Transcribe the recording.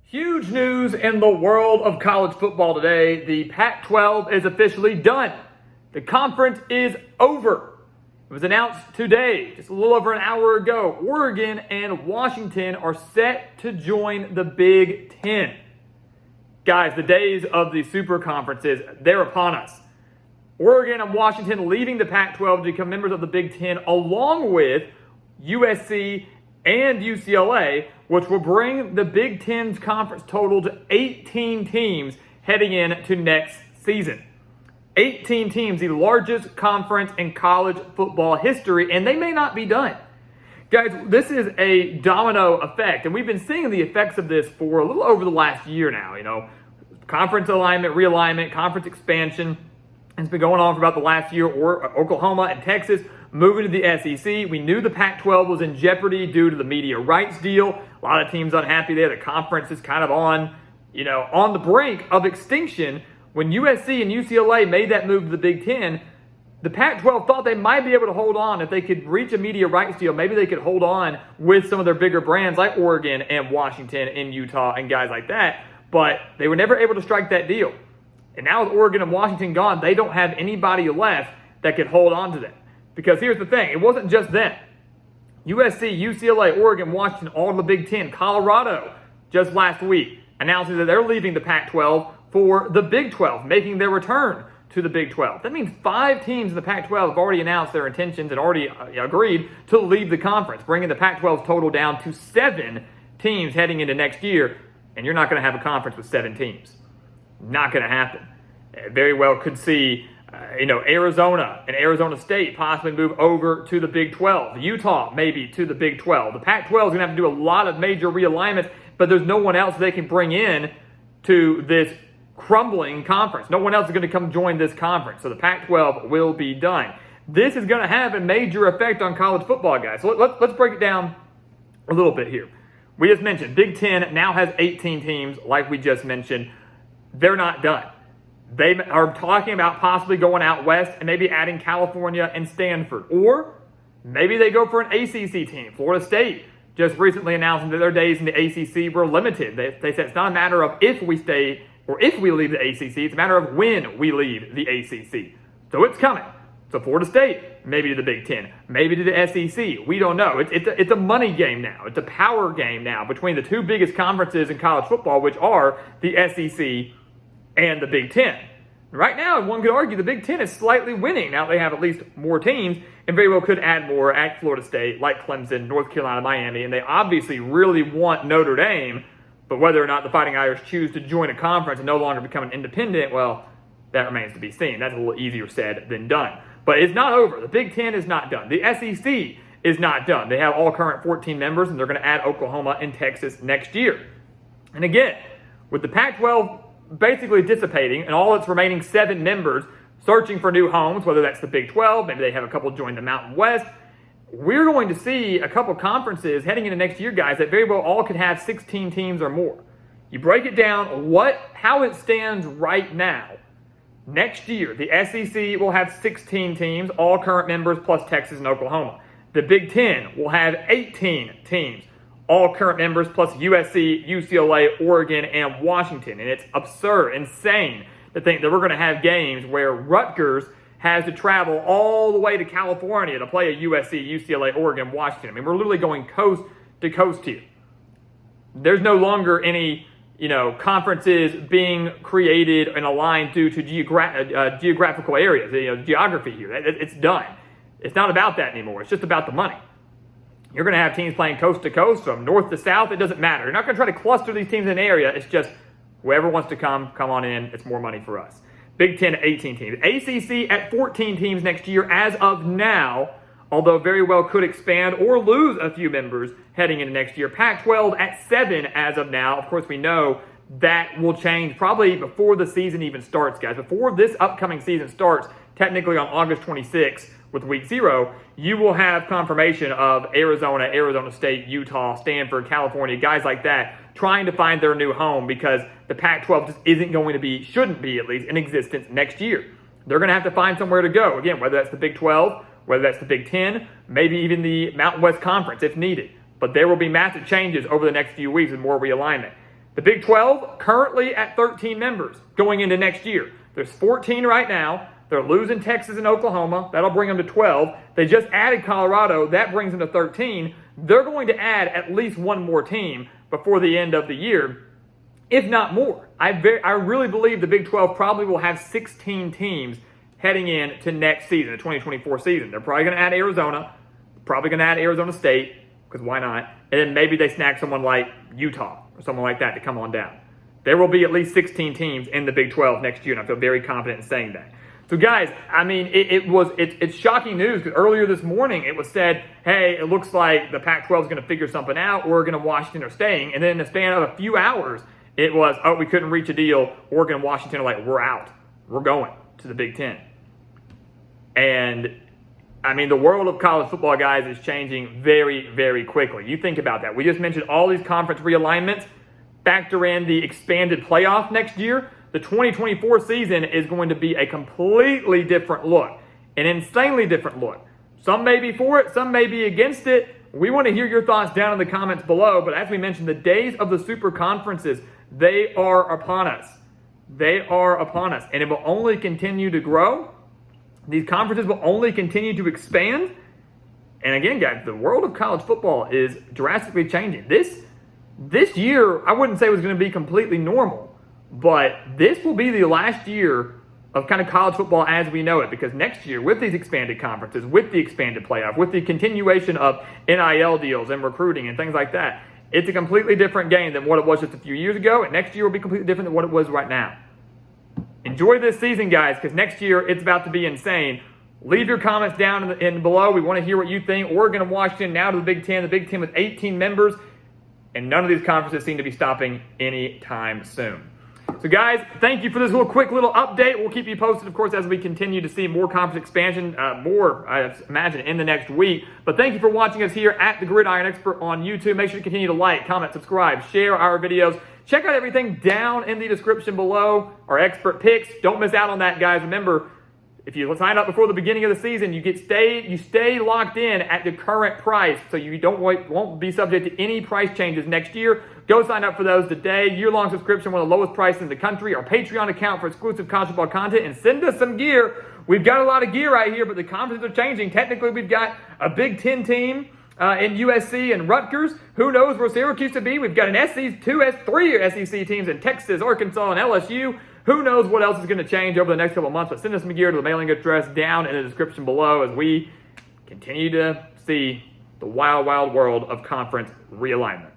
Huge news in the world of college football today. The Pac-12 is officially done. The conference is over. It was announced today, just a little over an hour ago. Oregon and Washington are set to join the Big Ten. Guys, the days of the super conferences, they're upon us. Oregon and Washington leaving the Pac-12 to become members of the Big Ten, along with USC and UCLA, which will bring the Big Ten's conference total to 18 teams heading into next season. 18 teams, the largest conference in college football history, and they may not be done. Guys, this is a domino effect, and we've been seeing the effects of this for a little over the last year now. Conference alignment, realignment, conference expansion. It's been going on for about the last year. Oklahoma and Texas moving to the SEC. We knew the Pac-12 was in jeopardy due to the media rights deal. A lot of teams unhappy there. The conference is kind of on the brink of extinction. When USC and UCLA made that move to the Big Ten, the Pac-12 thought they might be able to hold on. If they could reach a media rights deal, maybe they could hold on with some of their bigger brands like Oregon and Washington and Utah and guys like that. But they were never able to strike that deal. And now with Oregon and Washington gone, they don't have anybody left that could hold on to them. Because here's the thing, it wasn't just them. USC, UCLA, Oregon, Washington, all in the Big Ten. Colorado, just last week, announcing that they're leaving the Pac-12 for the Big 12, making their return to the Big 12. That means 5 teams in the Pac-12 have already announced their intentions and already agreed to leave the conference, bringing the Pac-12's total down to 7 teams heading into next year. And you're not going to have a conference with 7 teams. Not going to happen. Very well could see, Arizona and Arizona State possibly move over to the Big 12. Utah maybe to the Big 12. The Pac-12 is going to have to do a lot of major realignments, but there's no one else they can bring in to this crumbling conference. No one else is going to come join this conference. So the Pac-12 will be done. This is going to have a major effect on college football, guys. So let's break it down a little bit here. We just mentioned Big Ten now has 18 teams, like we just mentioned. They're not done. They are talking about possibly going out west and maybe adding California and Stanford. Or maybe they go for an ACC team. Florida State just recently announcing that their days in the ACC were limited. They said it's not a matter of if we stay or if we leave the ACC. It's a matter of when we leave the ACC. So it's coming. So Florida State, maybe to the Big Ten, maybe to the SEC. We don't know. It's a money game now. It's a power game now between the 2 biggest conferences in college football, which are the SEC and the Big Ten. Right now, one could argue the Big Ten is slightly winning. Now they have at least more teams and very well could add more at Florida State, like Clemson, North Carolina, Miami, and they obviously really want Notre Dame, but whether or not the Fighting Irish choose to join a conference and no longer become an independent, well, that remains to be seen. That's a little easier said than done. But it's not over. The Big Ten is not done. The SEC is not done. They have all current 14 members, and they're going to add Oklahoma and Texas next year. And again, with the Pac-12 basically dissipating and all its remaining 7 members searching for new homes, whether that's the Big 12, maybe they have a couple join the Mountain West, we're going to see a couple conferences heading into next year, guys, that very well all could have 16 teams or more. You break it down, how it stands right now. Next year, the SEC will have 16 teams, all current members, plus Texas and Oklahoma. The Big Ten will have 18 teams, all current members, plus USC, UCLA, Oregon, and Washington. And it's absurd, insane to think that we're going to have games where Rutgers has to travel all the way to California to play a USC, UCLA, Oregon, Washington. I mean, we're literally going coast to coast here. There's no longer any conferences being created and aligned due to geographical areas, geography here. It's done. It's not about that anymore. It's just about the money. You're going to have teams playing coast to coast, from north to south. It doesn't matter. You're not going to try to cluster these teams in an area. It's just whoever wants to come on in. It's more money for us. Big Ten at 18 teams. ACC at 14 teams next year as of now, although very well could expand or lose a few members heading into next year. Pac-12 at 7 as of now. Of course, we know that will change probably before the season even starts, guys. Before this upcoming season starts, technically on August 26th with week 0, you will have confirmation of Arizona, Arizona State, Utah, Stanford, California, guys like that, trying to find their new home because the Pac-12 just isn't going to be, shouldn't be at least, in existence next year. They're going to have to find somewhere to go. Again, whether that's the Big 12, whether that's the Big 10, maybe even the Mountain West Conference if needed. But there will be massive changes over the next few weeks and more realignment. The Big 12 currently at 13 members going into next year. There's 14 right now. They're losing Texas and Oklahoma. That'll bring them to 12. They just added Colorado. That brings them to 13. They're going to add at least one more team before the end of the year, if not more. I really believe the Big 12 probably will have 16 teams heading into next season, the 2024 season. They're probably going to add Arizona, probably going to add Arizona State, because why not? And then maybe they snag someone like Utah or someone like that to come on down. There will be at least 16 teams in the Big 12 next year, and I feel very confident in saying that. So guys, I mean, it's shocking news, because earlier this morning it was said, hey, it looks like the Pac-12 is going to figure something out. Oregon and Washington are staying. And then in the span of a few hours, it was, oh, we couldn't reach a deal. Oregon and Washington are like, we're out. We're going to the Big Ten. And I mean, the world of college football, guys, is changing very, very quickly. You think about that. We just mentioned all these conference realignments. Factor in the expanded playoff next year. The 2024 season is going to be a completely different look, an insanely different look. Some may be for it, some may be against it. We want to hear your thoughts down in the comments below. But as we mentioned, the days of the super conferences, they are upon us. They are upon us, and it will only continue to grow. These conferences will only continue to expand. And again, guys, the world of college football is drastically changing. This year, I wouldn't say it was going to be completely normal, but this will be the last year of kind of college football as we know it, because next year, with these expanded conferences, with the expanded playoff, with the continuation of NIL deals and recruiting and things like that, it's a completely different game than what it was just a few years ago, and next year will be completely different than what it was right now. Enjoy this season, guys, because next year it's about to be insane. Leave your comments down in below. We want to hear what you think. Oregon and Washington now to the Big Ten. The Big Ten with 18 members, and none of these conferences seem to be stopping anytime soon. So, guys, thank you for this quick little update. We'll keep you posted, of course, as we continue to see more conference expansion, more, I imagine, in the next week. But thank you for watching us here at the Gridiron Expert on YouTube. Make sure to continue to like, comment, subscribe, share our videos. Check out everything down in the description below, our expert picks. Don't miss out on that, guys. Remember, if you sign up before the beginning of the season, you stay locked in at the current price, so you won't be subject to any price changes next year. Go sign up for those today. Year-long subscription, one of the lowest prices in the country. Our Patreon account for exclusive college football content, and send us some gear. We've got a lot of gear right here, but the conferences are changing. Technically, we've got a Big Ten team in USC and Rutgers. Who knows where Syracuse to be? We've got an three SEC teams in Texas, Arkansas, and LSU. Who knows what else is going to change over the next couple of months, but send us some gear to the mailing address down in the description below as we continue to see the wild, wild world of conference realignment.